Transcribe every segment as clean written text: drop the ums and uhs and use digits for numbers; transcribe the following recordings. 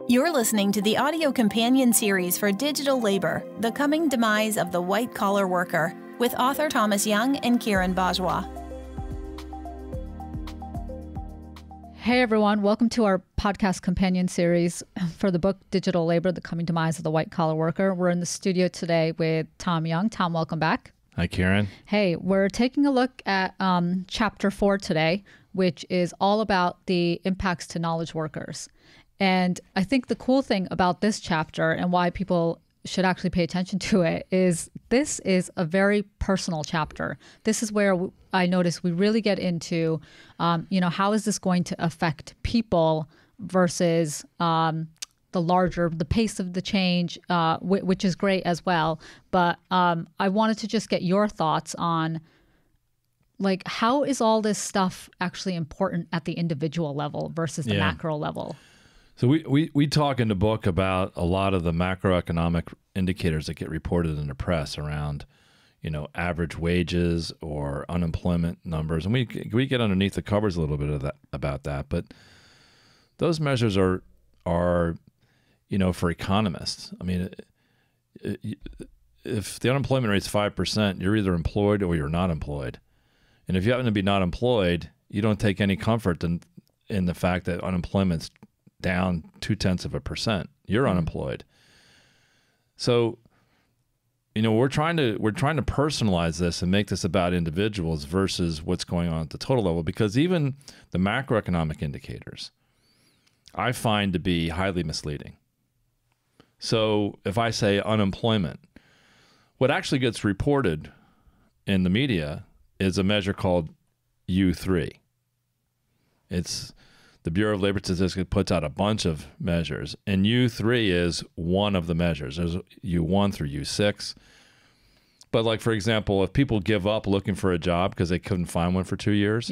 You're listening to the audio companion series for Digital Labor, The Coming Demise of the White-Collar Worker, with author Thomas Young and Kiran Bajwa. Hey everyone, welcome to our podcast companion series for the book Digital Labor, The Coming Demise of the White-Collar Worker. We're in the studio today with Tom Young. Tom, welcome back. Hi, Kiran. Hey, we're taking a look at chapter 4 today, which is all about the impacts to knowledge workers. And I think the cool thing about this chapter and why people should actually pay attention to it is this is a very personal chapter. This is where I notice we really get into, how is this going to affect people versus the pace of the change, which is great as well. But I wanted to just get your thoughts on, like, how is all this stuff actually important at the individual level versus the macro level? So we talk in the book about a lot of the macroeconomic indicators that get reported in the press around, average wages or unemployment numbers, and we get underneath the covers a little bit of about that. But those measures are for economists. I mean, if the unemployment rate's 5%, you're either employed or you're not employed, and if you happen to be not employed, you don't take any comfort in the fact that unemployment's down 0.2%. You're unemployed. So, we're trying to personalize this and make this about individuals versus what's going on at the total level, because even the macroeconomic indicators I find to be highly misleading. So if I say unemployment, what actually gets reported in the media is a measure called U3. It's the Bureau of Labor Statistics puts out a bunch of measures, and U3 is one of the measures. There's U1 through U6. But like, for example, if people give up looking for a job because they couldn't find one for 2 years,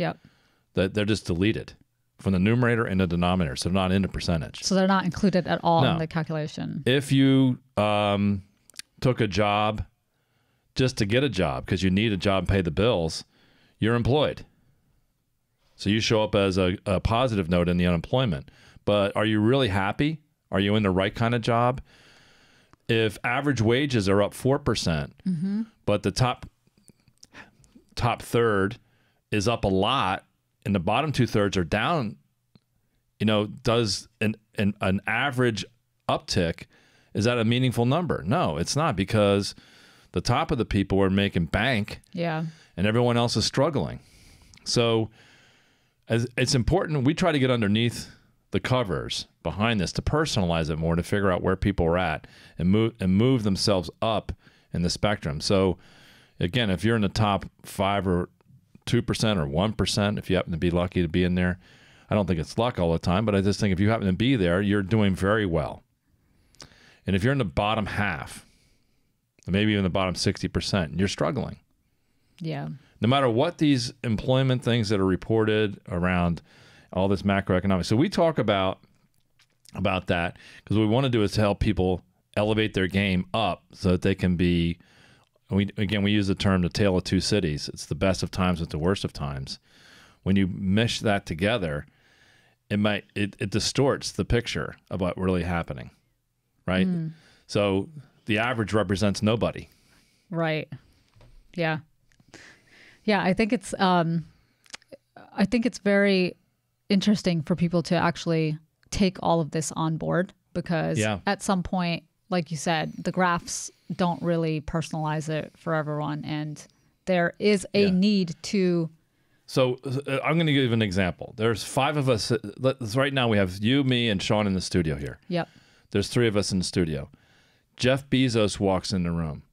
they're just deleted from the numerator and the denominator, so they're not in the percentage. So they're not included at all in the calculation. If you took a job just to get a job because you need a job and pay the bills, you're employed. So you show up as a positive note in the unemployment. But are you really happy? Are you in the right kind of job? If average wages are up 4%, but the top third is up a lot and the bottom 2/3 are down, does an average uptick, is that a meaningful number? No, it's not, because the top of the people are making bank and everyone else is struggling. So it's important, we try to get underneath the covers behind this to personalize it more, to figure out where people are at and move themselves up in the spectrum. So again, if you're in the top 5 or 2% or 1%, if you happen to be lucky to be in there, I don't think it's luck all the time, but I just think if you happen to be there, you're doing very well. And if you're in the bottom half, maybe even the bottom 60%, you're struggling. Yeah. No matter what these employment things that are reported around all this macroeconomics. So we talk about that because what we want to do is to help people elevate their game up so that they can be, we use the term the tale of two cities. It's the best of times with the worst of times. When you mesh that together, it distorts the picture of what's really happening, right? So the average represents nobody. Right. Yeah. Yeah, I think it's very interesting for people to actually take all of this on board, because at some point, like you said, the graphs don't really personalize it for everyone, and there is a need to. So I'm going to give an example. There's 5 of us. Right now we have you, me, and Shawn in the studio here. Yep. There's 3 of us in the studio. Jeff Bezos walks in the room.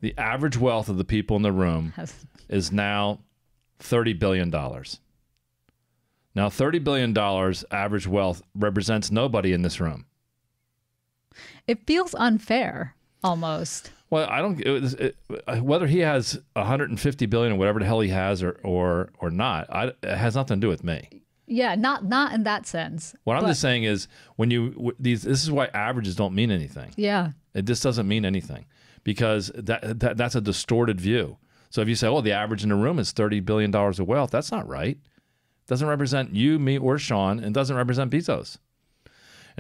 The average wealth of the people in the room is now $30 billion. Now, $30 billion average wealth represents nobody in this room. It feels unfair, almost. Well, I don't. Whether he has 150 billion or whatever the hell he has, or not, it has nothing to do with me. Yeah, not in that sense. What I'm just saying is, this is why averages don't mean anything. Yeah, it just doesn't mean anything, because that's a distorted view. So if you say, oh, the average in the room is $30 billion of wealth, that's not right. It doesn't represent you, me, or Shawn, and doesn't represent Bezos.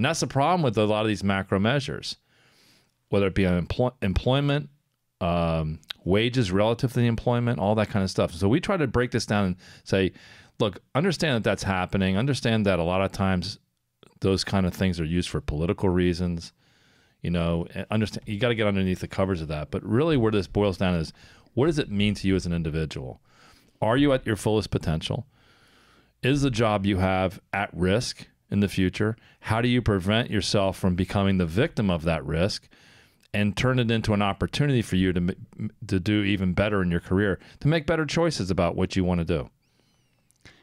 And that's the problem with a lot of these macro measures, whether it be on employment, wages relative to the employment, all that kind of stuff. So we try to break this down and say, look, understand that that's happening. Understand that a lot of times those kind of things are used for political reasons. You know, understand, you got to get underneath the covers of that. But really where this boils down is, what does it mean to you as an individual? Are you at your fullest potential? Is the job you have at risk in the future? How do you prevent yourself from becoming the victim of that risk and turn it into an opportunity for you to do even better in your career, to make better choices about what you want to do?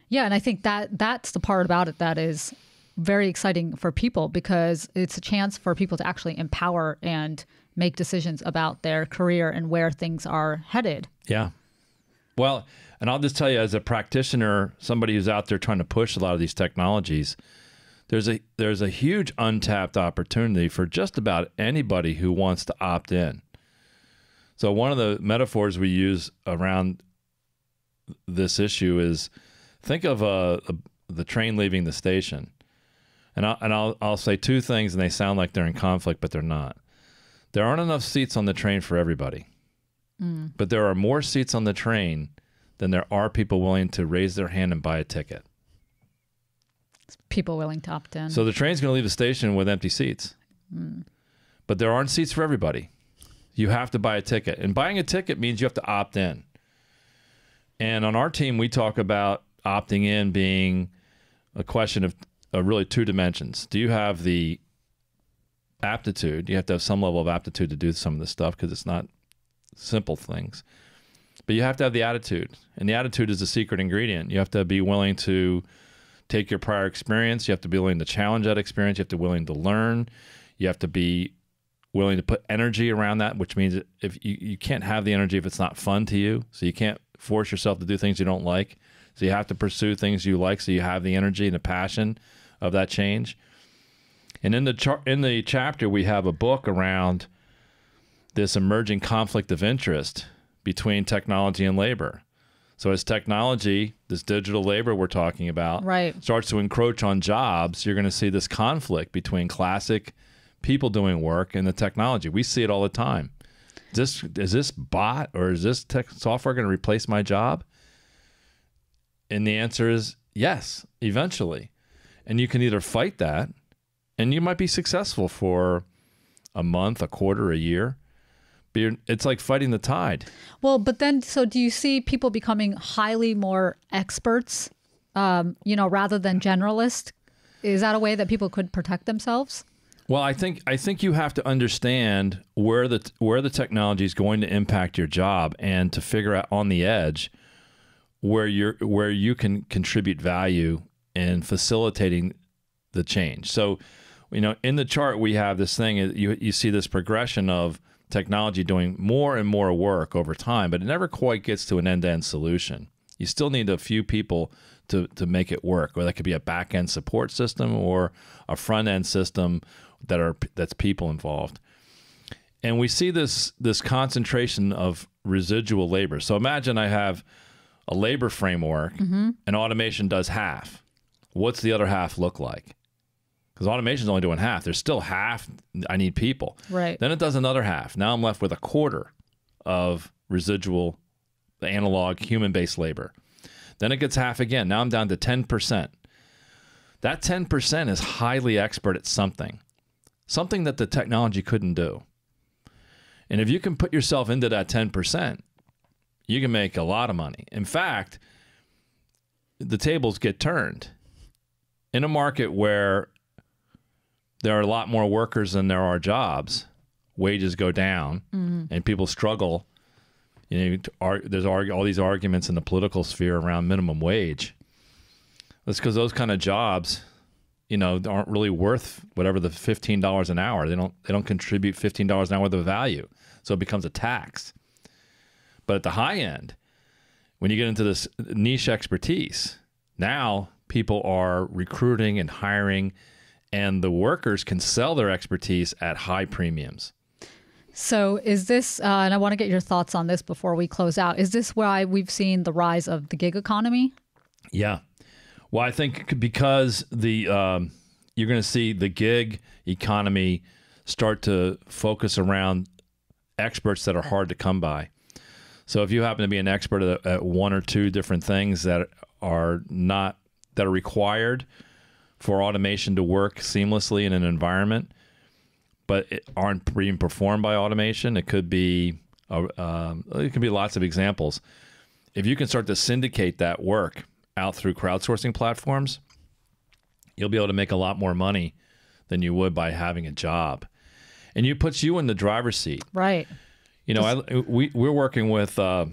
Yeah, and I think that's the part about it that is very exciting for people, because it's a chance for people to actually empower and make decisions about their career and where things are headed. Yeah. Well, and I'll just tell you, as a practitioner, somebody who's out there trying to push a lot of these technologies, there's a huge untapped opportunity for just about anybody who wants to opt in. So one of the metaphors we use around this issue is, think of the train leaving the station. And I'll say two things, and they sound like they're in conflict, but they're not. There aren't enough seats on the train for everybody. But there are more seats on the train than there are people willing to raise their hand and buy a ticket. People willing to opt in. So the train's going to leave the station with empty seats. But there aren't seats for everybody. You have to buy a ticket. And buying a ticket means you have to opt in. And on our team, we talk about opting in being a question of really two dimensions. Do you have the aptitude? You have to have some level of aptitude to do some of this stuff, because it's not simple things. But you have to have the attitude. And the attitude is the secret ingredient. You have to be willing to take your prior experience. You have to be willing to challenge that experience. You have to be willing to learn. You have to be willing to put energy around that, which means if you can't have the energy if it's not fun to you. So you can't force yourself to do things you don't like. So you have to pursue things you like, so you have the energy and the passion of that change. And in the chapter, we have a book around this emerging conflict of interest between technology and labor. So as technology, this digital labor we're talking about, starts to encroach on jobs, you're going to see this conflict between classic people doing work and the technology. We see it all the time. Is this bot or is this tech software going to replace my job? And the answer is yes, eventually. And you can either fight that, and you might be successful for a month, a quarter, a year. But it's like fighting the tide. Well, but then, so do you see people becoming highly more experts, rather than generalists? Is that a way that people could protect themselves? Well, I think you have to understand where the technology is going to impact your job, and to figure out on the edge where you can contribute value in facilitating the change. So, in the chart we have this thing. You see this progression of technology doing more and more work over time, but it never quite gets to an end-to-end solution. You still need a few people to make it work, or that could be a back-end support system or a front-end system that's people involved. And we see this concentration of residual labor. So imagine I have a labor framework, and automation does half. What's the other half look like? Because automation's only doing half. There's still half I need people. Right. Then it does another half. Now I'm left with a quarter of residual, analog, human-based labor. Then it gets half again. Now I'm down to 10%. That 10% is highly expert at something that the technology couldn't do. And if you can put yourself into that 10%, you can make a lot of money. In fact, the tables get turned. In a market where there are a lot more workers than there are jobs, wages go down, and people struggle. There's all these arguments in the political sphere around minimum wage. That's because those kind of jobs, aren't really worth whatever the $15 an hour. They don't contribute $15 an hour worth of value, so it becomes a tax. But at the high end, when you get into this niche expertise, now people are recruiting and hiring, and the workers can sell their expertise at high premiums. So is this, and I want to get your thoughts on this before we close out, is this why we've seen the rise of the gig economy? Yeah. Well, I think because the you're going to see the gig economy start to focus around experts that are hard to come by. So if you happen to be an expert at one or two different things that are required for automation to work seamlessly in an environment, but aren't being performed by automation, it could be lots of examples. If you can start to syndicate that work out through crowdsourcing platforms, you'll be able to make a lot more money than you would by having a job. And it puts you in the driver's seat. Right. You know, we're working with a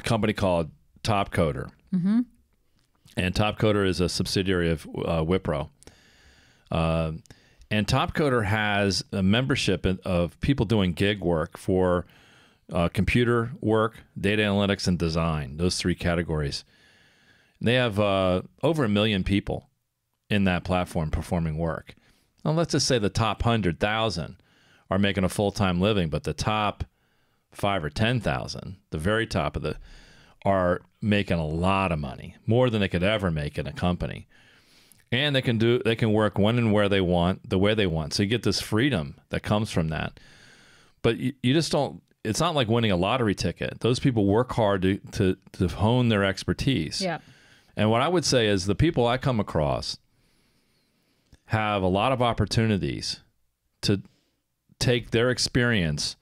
company called Topcoder. Mm-hmm. And Topcoder is a subsidiary of Wipro. And Topcoder has a membership of people doing gig work for computer work, data analytics, and design, those three categories. And they have over 1 million people in that platform performing work. Well, let's just say the top 100,000 are making a full-time living, but the top 5 or 10,000, the very top of are making a lot of money, more than they could ever make in a company. And they can work when and where they want, the way they want. So you get this freedom that comes from that. But you just don't, it's not like winning a lottery ticket. Those people work hard to hone their expertise. Yeah. And what I would say is the people I come across have a lot of opportunities to take their experience,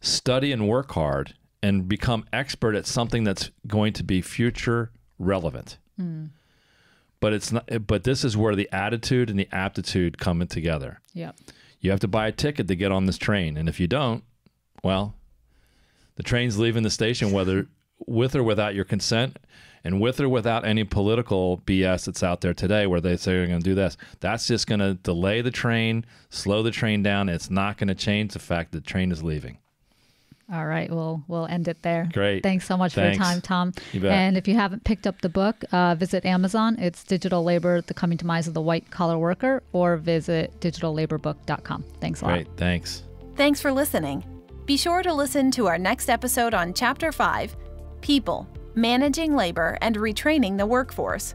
study and work hard, and become expert at something that's going to be future relevant. Mm. But it's not. But this is where the attitude and the aptitude come in together. Yep. You have to buy a ticket to get on this train, and if you don't, well, the train's leaving the station, whether with or without your consent, and with or without any political BS that's out there today, where they say they're going to do this. That's just going to delay the train, slow the train down. It's not going to change the fact that the train is leaving. All right, we'll end it there. Great. Thanks so much for your time, Tom. You bet. And if you haven't picked up the book, visit Amazon. It's Digital Labor, The Coming Demise of the White Collar Worker, or visit digitallaborbook.com. Thanks a lot. Great, thanks. Thanks for listening. Be sure to listen to our next episode on Chapter 5, People, Managing Labor and Retraining the Workforce.